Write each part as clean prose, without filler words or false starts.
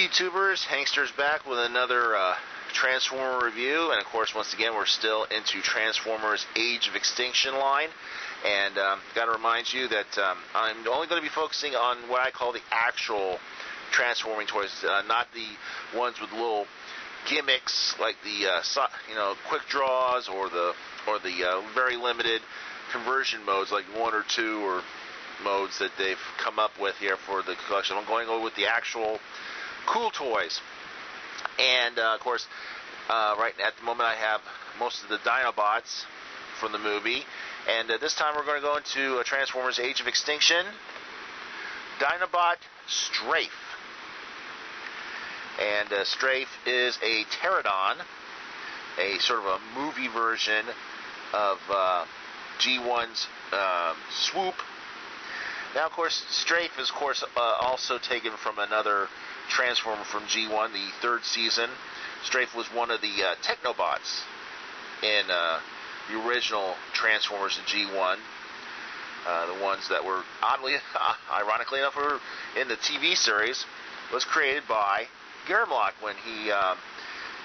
YouTubers, Hankster's back with another Transformer review, and of course, once again, we're still into Transformers Age of Extinction line, and got to remind you that I'm only going to be focusing on what I call the actual transforming toys, not the ones with little gimmicks like the quick draws or the very limited conversion modes like 1 or 2 or modes that they've come up with here for the collection. I'm going over with the actual cool toys, and of course right at the moment I have most of the Dinobots from the movie, and this time we're going to go into Transformers Age of Extinction. Dinobot Strafe, and Strafe is a Pteranodon, a sort of a movie version of G1's Swoop. Now, of course, Strafe is, of course, also taken from another Transformer from G1, the 3rd season. Strafe was one of the Technobots in the original Transformers in G1. The ones that were, ironically enough, were in the TV series, was created by Grimlock when he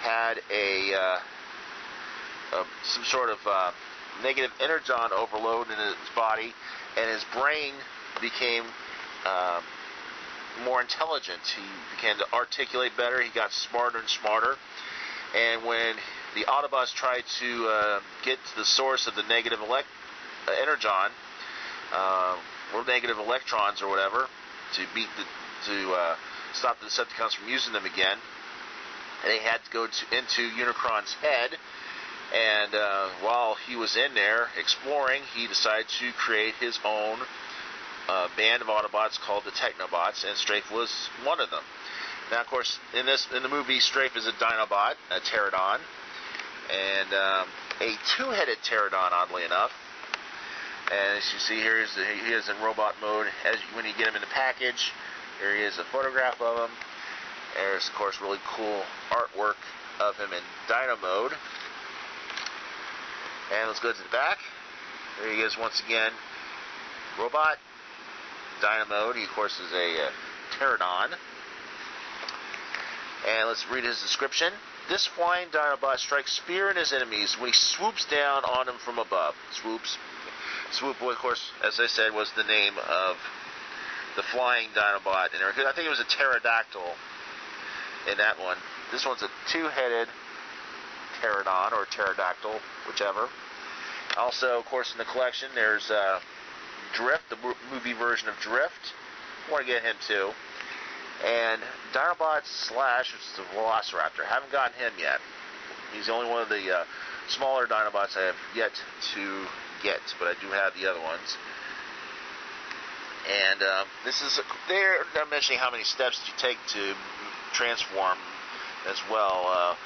had some sort of negative energon overload in his body, and his brain became more intelligent. He began to articulate better. He got smarter and smarter. And when the Autobots tried to get to the source of the negative energon, or negative electrons or whatever, to stop the Decepticons from using them again, they had to go into Unicron's head. And while he was in there exploring, he decided to create his own band of Autobots called the Technobots, and Strafe was one of them. Now, of course, in the movie, Strafe is a Dinobot, a Pteranodon, and a two-headed Pteranodon, oddly enough. And as you see here, he is in robot mode. When you get him in the package, here he is, a photograph of him. There's, of course, really cool artwork of him in Dino mode. And let's go to the back. There he is once again, robot, Dino mode. He, of course, is a Pteranodon. And let's read his description. This flying Dinobot strikes fear in his enemies when he swoops down on them from above. Swoop, of course, as I said, was the name of the flying Dinobot. And I think it was a pterodactyl in that one. This one's a two-headed Pteranodon or pterodactyl, whichever. Also, of course, in the collection, there's Drift, the movie version of Drift. I want to get him too. And Dinobot Slash, which is the Velociraptor. Haven't gotten him yet. He's the only one of the smaller Dinobots I have yet to get, but I do have the other ones. And they're mentioning how many steps you take to transform as well.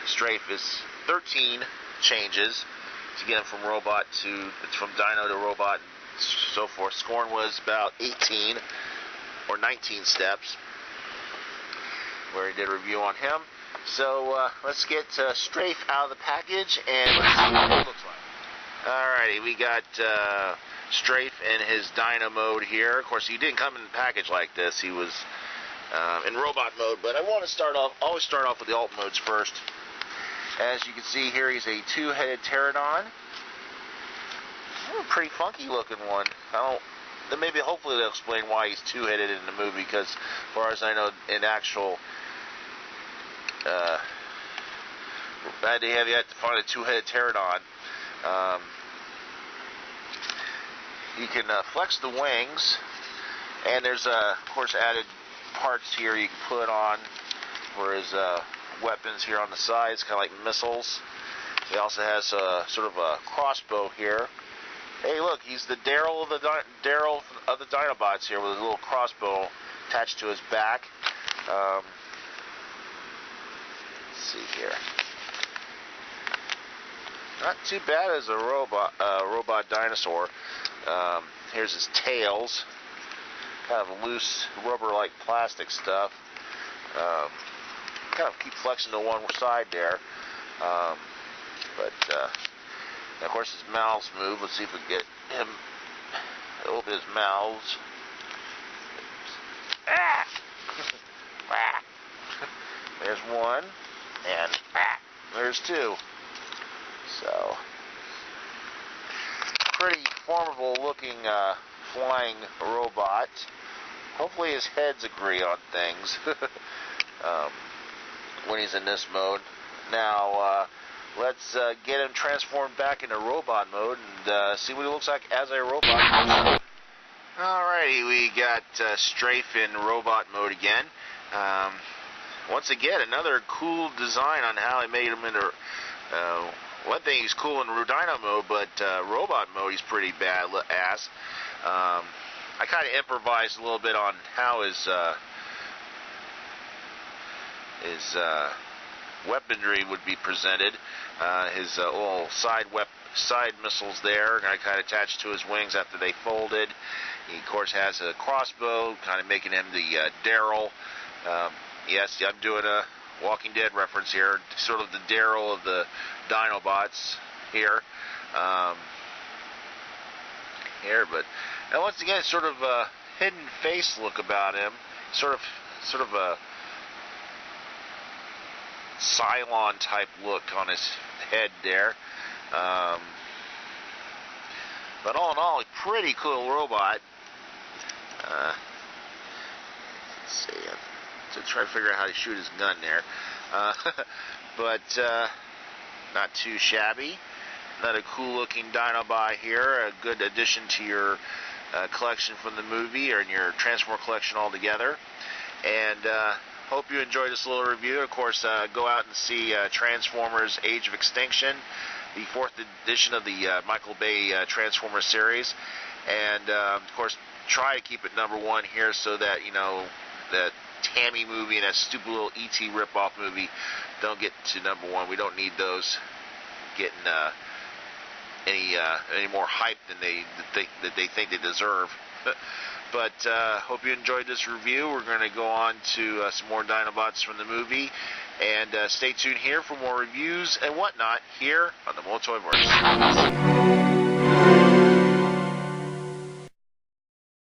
Strafe is 13 changes to get him from Dino to robot and so forth. Scorn was about 18 or 19 steps, where he did a review on him. So let's get Strafe out of the package and let's see what it looks like. Alrighty, we got Strafe in his Dino mode here. Of course, he didn't come in the package like this. He was in robot mode, but I want to always start off with the alt modes first. As you can see here, he's a two-headed Pteranodon. A pretty funky looking one. Maybe hopefully they'll explain why he's two-headed in the movie, because as far as I know, in actual they have yet to find a two-headed Pteranodon. You can flex the wings, and there's of course added parts here you can put on for his weapons here on the sides, kind of like missiles. He also has sort of a crossbow here. Hey, look, he's the Daryl of the Dinobots here with a little crossbow attached to his back. Let's see here. Not too bad as a robot dinosaur. Here's his tails, kind of loose rubber-like plastic stuff. Kind of keep flexing to one side there, but of course his mouths move. Let's see if we can get him to open his mouths. one, and there's two. So, pretty formidable looking flying robot. Hopefully his heads agree on things when he's in this mode. Now, let's get him transformed back into robot mode and see what he looks like as a robot. Alrighty, we got Strafe in robot mode again. Once again, another cool design on how he made him into... one thing, he's cool in Dino mode, but robot mode, he's pretty badass. I kind of improvised a little bit on how his weaponry would be presented. His little side missiles there, I kind of attached to his wings after they folded. He, of course, has a crossbow, kind of making him the Daryl. Yes, I'm doing a Walking Dead reference here, sort of the Daryl of the Dinobots here. But and once again, sort of a hidden face look about him, sort of a Cylon type look on his head there. But all in all, a pretty cool robot. Let's see, to try to figure out how to shoot his gun there. But not too shabby. Another cool looking Dinobot here, a good addition to your collection from the movie, or in your Transformer collection altogether. And hope you enjoyed this little review. Of course, go out and see Transformers Age of Extinction, the 4th edition of the Michael Bay Transformers series. And of course, try to keep it #1 here, so that, you know, that Tammy movie and that stupid little E.T. ripoff movie don't get to #1. We don't need those getting any more hype than they think they deserve. But hope you enjoyed this review. We're going to go on to some more Dinobots from the movie, and stay tuned here for more reviews and whatnot here on the Multoyverse.